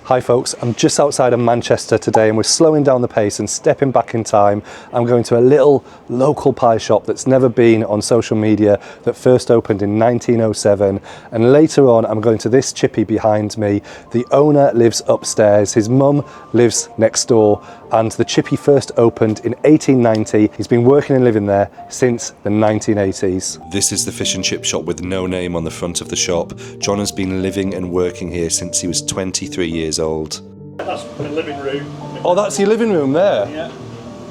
Hi folks, I'm just outside of Manchester today and we're slowing down the pace and stepping back in time. I'm going to a little local pie shop that's never been on social media, that first opened in 1907, and later on I'm going to this chippy behind me. The owner lives upstairs, his mum lives next door, and the chippy first opened in 1890. He's been working and living there since the 1980s. This is the fish and chip shop with no name on the front of the shop. John has been living and working here since he was 23 years old. That's my living room. Oh, that's your living room there? Yeah.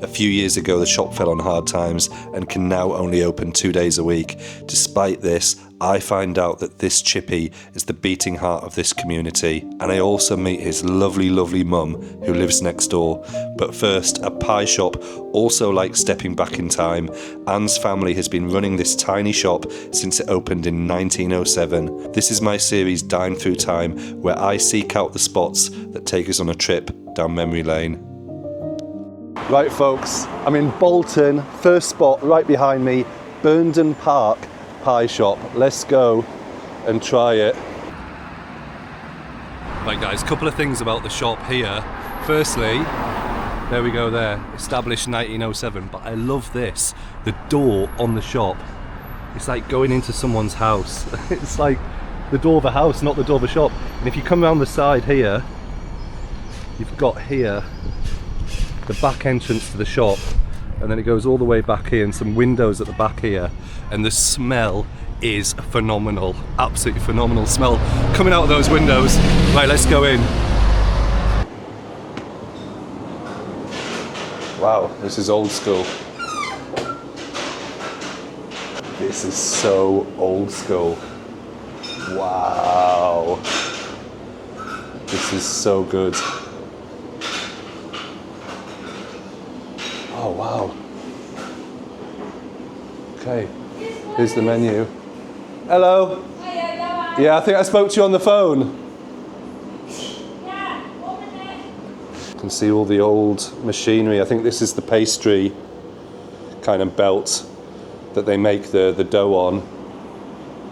A few years ago, the shop fell on hard times and can now only open 2 days a week. Despite this, I find out that this chippy is the beating heart of this community, and I also meet his lovely, lovely mum who lives next door. But first, a pie shop also like stepping back in time. Anne's family has been running this tiny shop since it opened in 1907. This is my series Dine Through Time, where I seek out the spots that take us on a trip down memory lane. Right folks, I'm in Bolton, first spot right behind me, Burndon Park Pie Shop. Let's go and try it. Right guys, a couple of things about the shop here. Firstly, there we go there, established 1907, but I love this, the door on the shop. It's like going into someone's house. It's like the door of a house, not the door of a shop. And if you come around the side here, you've got here the back entrance to the shop, and then it goes all the way back here and some windows at the back here, and the smell is phenomenal, absolutely phenomenal smell coming out of those windows. Right, let's go in. Wow, this is old school. This is so old school. Wow. This is so good. Oh wow. Okay, here's the menu. Hello. Hiya, Yeah, I think I spoke to you on the phone. yeah, 1 minute. You can see all the old machinery. I think this is the pastry kind of belt that they make the dough on.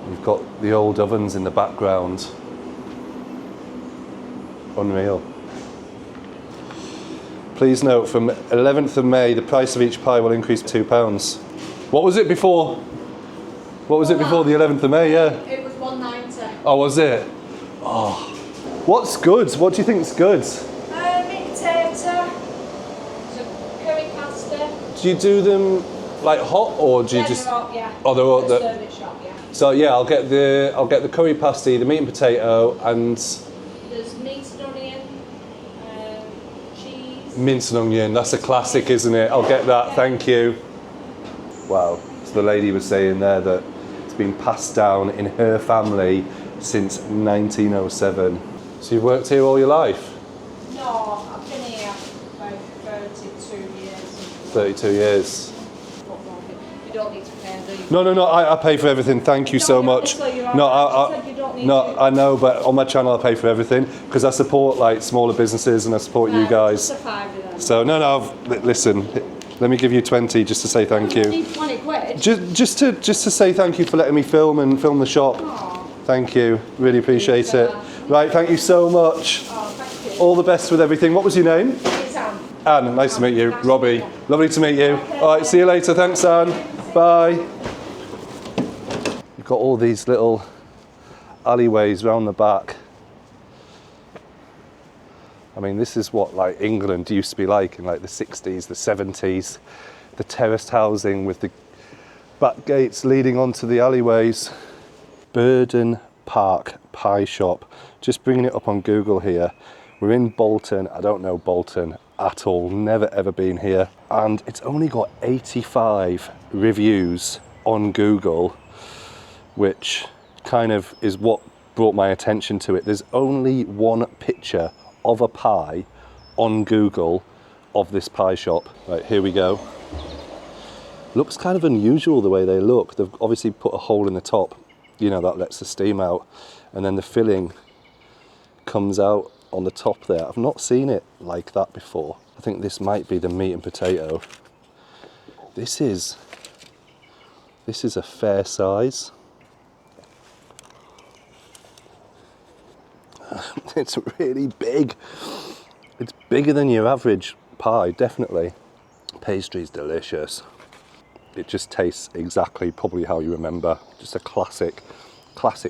You've got the old ovens in the background. Unreal. Please note, from 11th of May, the price of each pie will increase £2. What was it before? What was it before the 11th of May? Yeah. It was 190. Oh, was it? Oh. What's good? What do you think's good? Meat potato, some curry pasta. Do you do them like hot, or do you just? They're hot, yeah. Oh, they're hot. The service shop, yeah. So yeah, I'll get the curry pasty, the meat and potato, and There's minced onion, cheese. minced and onion. That's a classic, isn't it? I'll get that. Thank you. Wow. So the lady was saying there that it's been passed down in her family since 1907. So you've worked here all your life? No, I've been here about 32 years. 32 years. You don't need to pay, do you? No, I pay for everything. Thank you No, so you- much. so you're No, all right. You said you don't need no, to. I know, but on my channel I pay for everything because I support like smaller businesses and I support you Right, guys. just a fiver then. So listen, let me give you 20 just to say thank You you. need 20 quid. Just to say thank you for letting me film the shop. Aw. Thank you, really appreciate it. Right, thank you so much. Oh, thank you. All the best with everything. What was your name? It's Anne. Anne, nice to meet you. Nice to Robbie, meet you. lovely to meet you. Okay. All right, see you later. Thanks, Anne. Bye. You've got all these little alleyways round the back. I mean, this is what like England used to be like in like the 60s, the 70s. The terraced housing with the back gates leading onto the alleyways. Burndon Park Pie Shop. Just bringing it up on Google here. We're in Bolton. I don't know Bolton at all. Never ever been here. And it's only got 85 reviews on Google, which kind of is what brought my attention to it. There's only one picture of a pie on Google of this pie shop. Right, here we go. Looks kind of unusual the way they look. They've obviously put a hole in the top, you know, that lets the steam out, and then the filling comes out on the top there. I've not seen it like that before. I think this might be the meat and potato. This is a fair size. It's really big. It's bigger than your average pie, definitely. Pastry's delicious. It just tastes exactly probably how you remember. Just a classic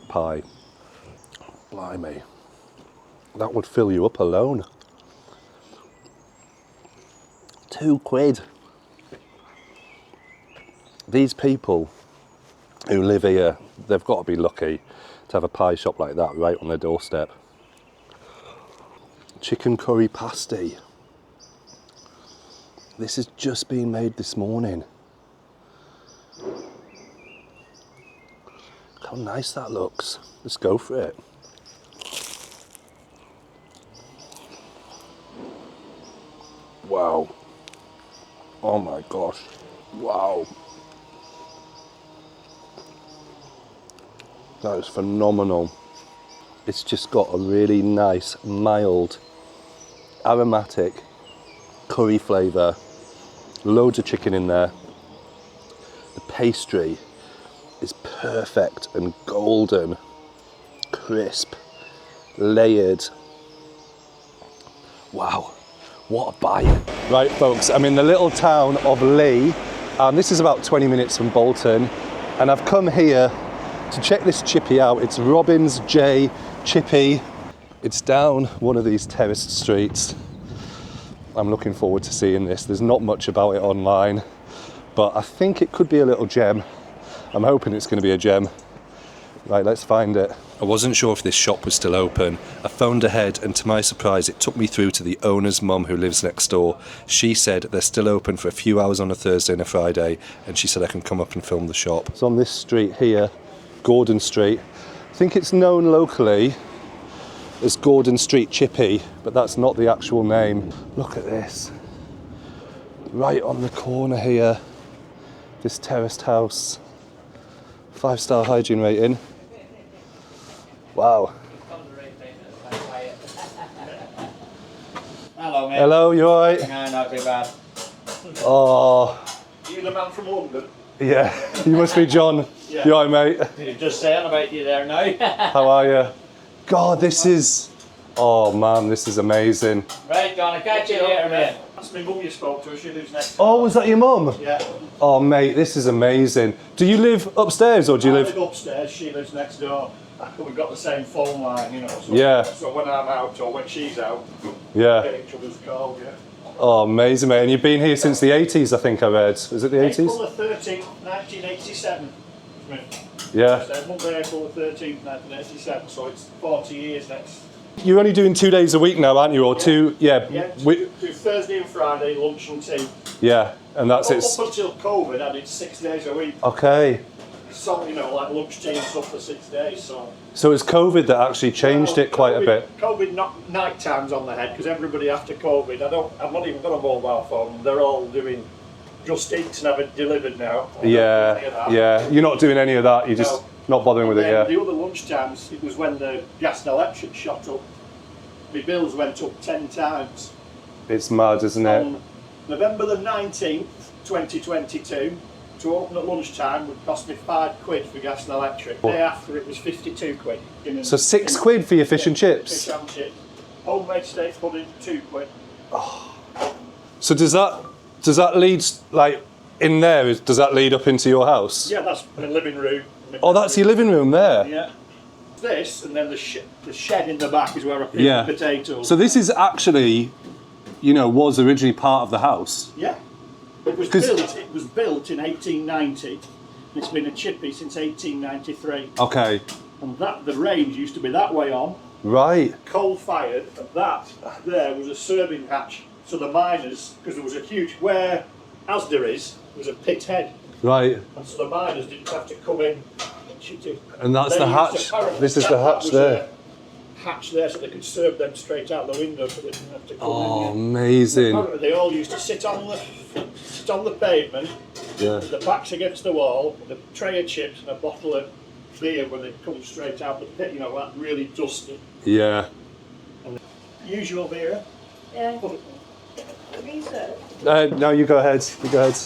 pie. Blimey. That would fill you up alone. £2. These people who live here, they've got to be lucky to have a pie shop like that right on their doorstep. Chicken curry pasty. This has just been made this morning. Look how nice that looks. Let's go for it. Wow. Oh my gosh. Wow. That is phenomenal. It's just got a really nice, mild, aromatic curry flavour. Loads of chicken in there. The pastry is perfect and golden, crisp, layered. Wow, what a bite. Right folks, I'm in the little town of Leigh, and this is about 20 minutes from Bolton, and I've come here to check this chippy out. It's Robbins J Chippy. It's down one of these terraced streets. I'm looking forward to seeing this. There's not much about it online, but I think it could be a little gem. I'm hoping it's going to be a gem. Right, let's find it. I wasn't sure if this shop was still open. I phoned ahead, and to my surprise it took me through to the owner's mum who lives next door. She said they're still open for a few hours on a Thursday and a Friday, and she said I can come up and film the shop. It's on this street here, Gordon Street. I think it's known locally as Gordon Street Chippy, but that's not the actual name. Look at this. Right on the corner here, this terraced house. 5-star hygiene rating. Wow. Hello, mate. Hello, you alright? No, not too bad. Oh, You the man from London? yeah. You must be John. Yeah. You alright, mate? You're just saying about you there now. How are you? God, this is... Oh man, this is amazing. Right, John, I'll catch you later, mate. That's my mum you spoke to. She lives next door. Oh, was that your mum? Yeah. Oh mate, this is amazing. Do you live upstairs or do you I live... live upstairs, she lives next door. But we've got the same phone line, you know. So, Yeah. So when I'm out or when she's out, Yeah. get each other's call, yeah. Oh, amazing, mate. And you've been here since the 80s, I think I read. Was it the 80s? April the 13th, 1987. Yeah. So Monday, April the 13th, 1987. So it's 40 years next. You're only doing 2 days a week now, aren't you? Or two, yeah. Yeah, We, do Thursday and Friday, lunch and tea. yeah, and that's it. Up until COVID, I did 6 days a week. Okay. So, you know, like lunch, tea and stuff for 6 days, so... So it's COVID that actually changed it quite a bit. COVID knocked night times on the head, because everybody after COVID, I've not even got a mobile phone, they're all doing Just Eat and have it delivered now. Yeah, yeah. You're not doing any of that, you're just not bothering with it, yeah. The other lunch times, it was when the gas and electric shot up. My bills went up 10 times. It's mad, isn't it? On November the 19th, 2022, to open at lunchtime would cost me £5 for gas and electric. The day after it was 52 quid. So £6 for your fish and chips? Fish and chips. Homemade steak pudding, £2. So does that lead, like, in there, does that lead up into your house? Yeah, that's my living room. Oh, that's your living room there? Yeah. This, and then the shed in the back is where I put Yeah. potatoes. So this is actually, you know, was originally part of the house? Yeah. It was built in 1890. And it's been a chippy since 1893. Okay. And the range used to be that way on, Right. coal fired, and that there was a serving hatch. So the miners, because there was a huge, where Asda is, was a pit head. Right. And so the miners didn't have to come in and shoot it. And that's They the used hatch. to apparently- This is the hatch was there. a hatch there so they could serve them straight out the window so they didn't have to come Oh, in. amazing. Apparently they all used to sit on the pavement, Yeah. with their backs against the wall, with a tray of chips and a bottle of beer when they come straight out the pit, you know, that really dusty. Yeah. Usual beer. Yeah. Research. No, you go ahead. You go ahead.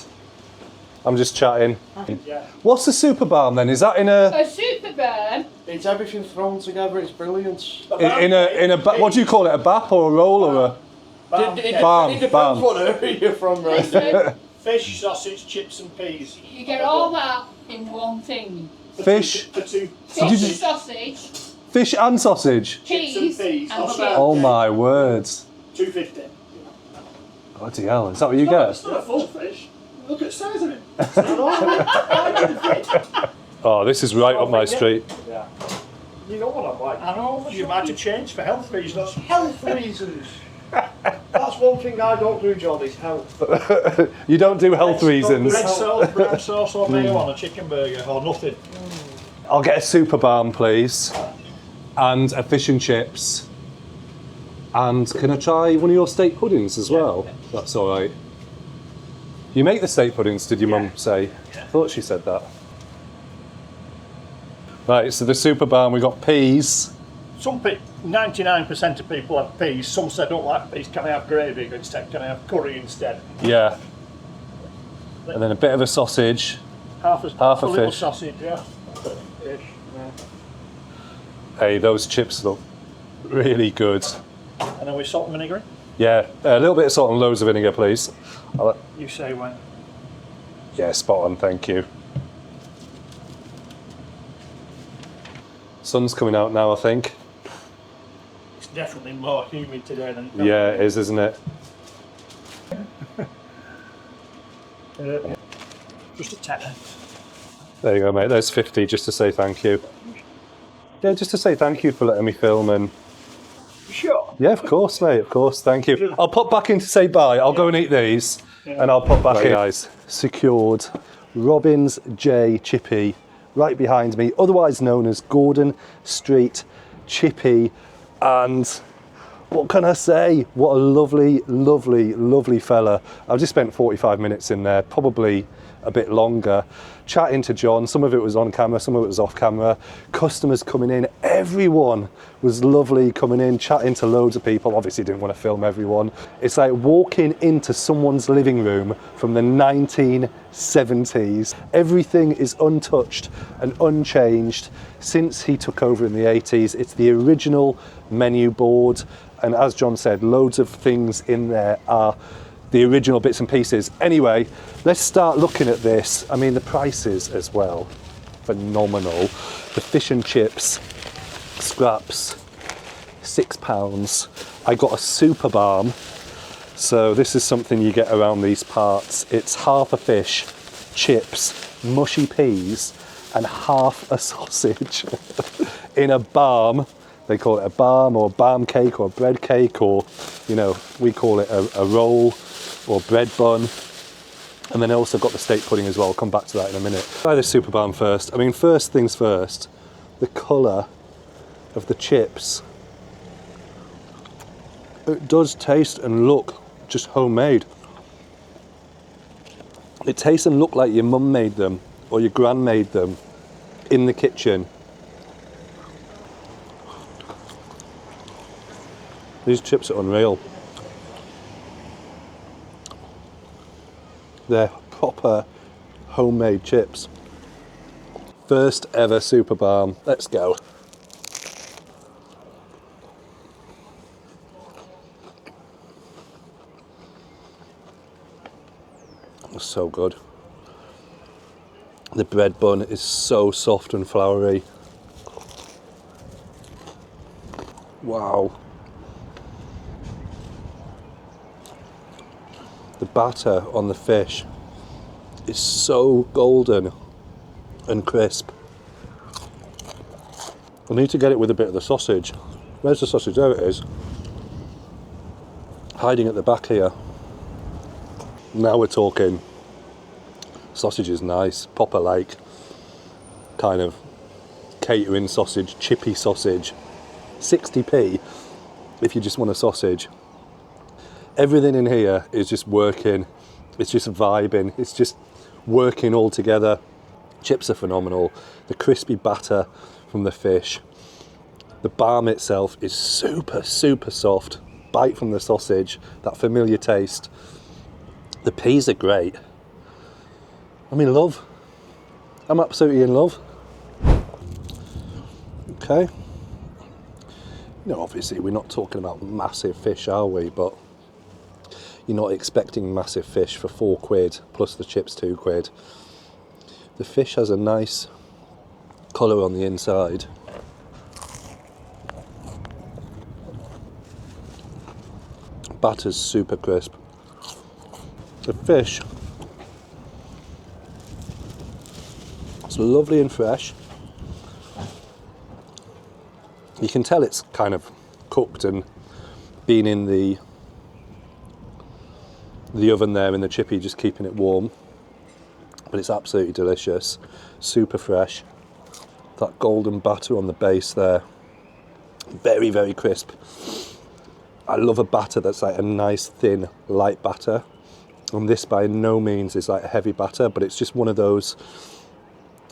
I'm just chatting. Yeah. What's the super barn then? Is that in a... A super burn It's everything thrown together, it's brilliant. What do you call it, a bap or a roll or a... Bam. It Bam, depends bam. what area you're from, right? Fish, sausage, chips and peas. You get all that in one thing. Fish, For two. Fish, sausage, fish and sausage. cheese, peas. and Not chips. Oh my words. $2.50. Bloody hell, is that what you It's get? not a full fish. Look at the size of it. It's not all. Oh, this is right up my street. Yeah. You know what I'm like. I know. You might have changed for health reasons. Health reasons. That's one thing I don't do, John, is health. You don't do health reasons. Red sauce, brown sauce or mayo on a chicken burger or nothing. I'll get a super balm, please. And a fish and chips. And can I try one of your steak puddings as well? That's all right. You make the steak puddings, did your mum say? I thought she said that. Right, so the super balm, we got peas. Some people, 99% of people have peas. Some say don't like peas. Can I have gravy instead? Can I have curry instead? Yeah. And then a bit of a sausage. Half a little fish. sausage, yeah. Fish, yeah. Hey, those chips look really good. And then with salt and vinegar. Yeah, a little bit of salt and loads of vinegar, please. You say when. Yeah, spot on, thank you. Sun's coming out now, I think. It's definitely more humid today than. Yeah, it is, isn't it? Just a tenner. There you go, mate. There's 50 just to say thank you. Yeah, just to say thank you for letting me film and... Sure. Yeah, of course, mate, of course, thank you. I'll pop back in to say bye. I'll go and eat these and I'll pop back in. Guys, secured Robbins J Chippy right behind me, otherwise known as Gordon Street Chippy. And what can I say? What a lovely, lovely, lovely fella. I've just spent 45 minutes in there, probably a bit longer, chatting to John. Some of it was on camera, some of it was off camera. Customers coming in, everyone was lovely coming in, chatting to loads of people. Obviously didn't want to film everyone. It's like walking into someone's living room from the 1970s. Everything is untouched and unchanged since he took over in the 80s. It's the original menu board. And as John said, loads of things in there are the original bits and pieces. Anyway, let's start looking at this. I mean, the prices as well, phenomenal. The fish and chips, scraps, £6. I got a super balm. So this is something you get around these parts. It's half a fish, chips, mushy peas, and half a sausage in a balm. They call it a balm or balm cake or bread cake, or, you know, we call it a roll or bread bun. And then I also got the steak pudding as well. I'll come back to that in a minute. Try the super balm first. I mean, first things first, the colour of the chips. It does taste and look just homemade. It tastes and look like your mum made them or your gran made them in the kitchen. These chips are unreal. They're proper homemade chips. First ever super balm. Let's go. It's so good. The bread bun is so soft and floury. Wow. The batter on the fish is so golden and crisp. I need to get it with a bit of the sausage. Where's the sausage? There it is. Hiding at the back here. Now we're talking. Sausage is nice, proper like kind of catering sausage, chippy sausage. 60p if you just want a sausage. Everything in here is just working, it's just vibing, it's just working all together. Chips are phenomenal, the crispy batter from the fish. The balm itself is super, super soft. Bite from the sausage, that familiar taste. The peas are great. I'm in love. I'm absolutely in love. Okay. No, obviously we're not talking about massive fish, are we? But you're not expecting massive fish for £4 plus the chips £2. The fish has a nice colour on the inside. Batter's super crisp. The fish is lovely and fresh. You can tell it's kind of cooked and been in the oven there in the chippy, just keeping it warm. But it's absolutely delicious, super fresh. That golden batter on the base there, very, very crisp. I love a batter that's like a nice, thin, light batter. And this by no means is like a heavy batter, but it's just one of those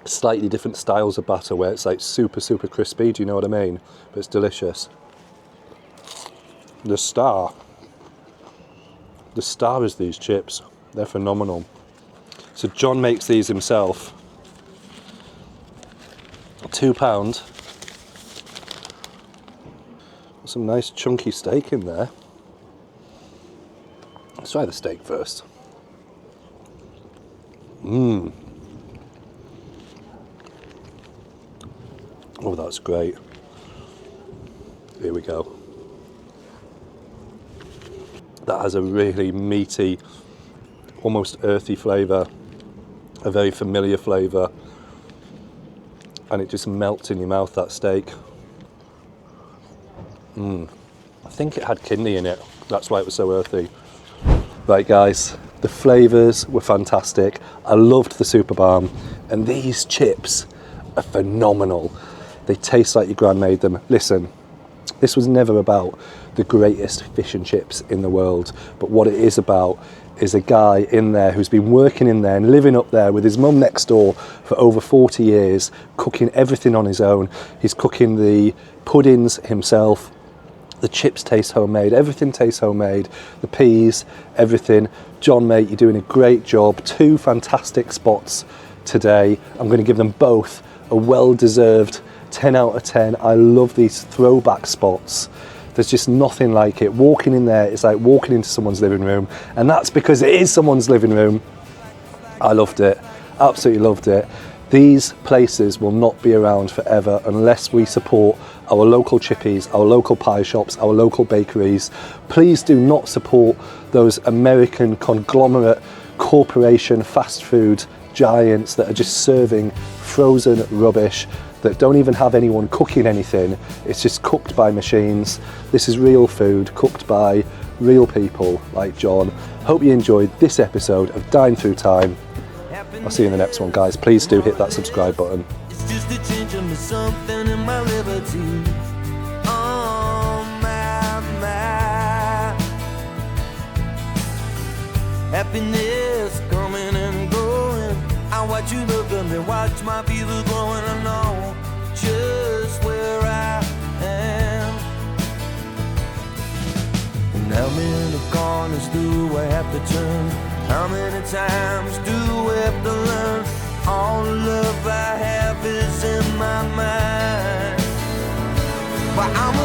slightly different styles of batter where it's like super, super crispy, do you know what I mean? But it's delicious. The star is these chips. They're phenomenal. So John makes these himself. £2. Some nice chunky steak in there. Let's try the steak first. Oh, that's great. Here we go. That has a really meaty, almost earthy flavour, a very familiar flavour, and it just melts in your mouth, that steak. I think it had kidney in it, that's why it was so earthy. Right guys, the flavours were fantastic. I loved the super balm, and these chips are phenomenal. They taste like your gran made them. Listen, this was never about the greatest fish and chips in the world, but what it is about is a guy in there who's been working in there and living up there with his mum next door for over 40 years, cooking everything on his own. He's cooking the puddings himself. The chips taste homemade, everything tastes homemade, the peas, everything. John, mate, you're doing a great job. 2 fantastic spots today. I'm going to give them both a well-deserved 10 out of 10. I love these throwback spots. There's just nothing like it. Walking in there is like walking into someone's living room, and that's because it is someone's living room. I loved it, absolutely loved it. These places will not be around forever unless we support our local chippies, our local pie shops, our local bakeries. Please do not support those American conglomerate corporation fast food giants that are just serving frozen rubbish that don't even have anyone cooking anything. It's just cooked by machines. This is real food cooked by real people like John. Hope you enjoyed this episode of Dine Through Time. I'll see you in the next one, guys. Please do hit that subscribe button. It's just a change of something in my liberty. Oh my. Happiness coming and going. I watch you look at me, watch my fever growing. I know just where I am. And how many corners do I have to turn? How many times do we have to learn? All the love I have is in my mind. But I'm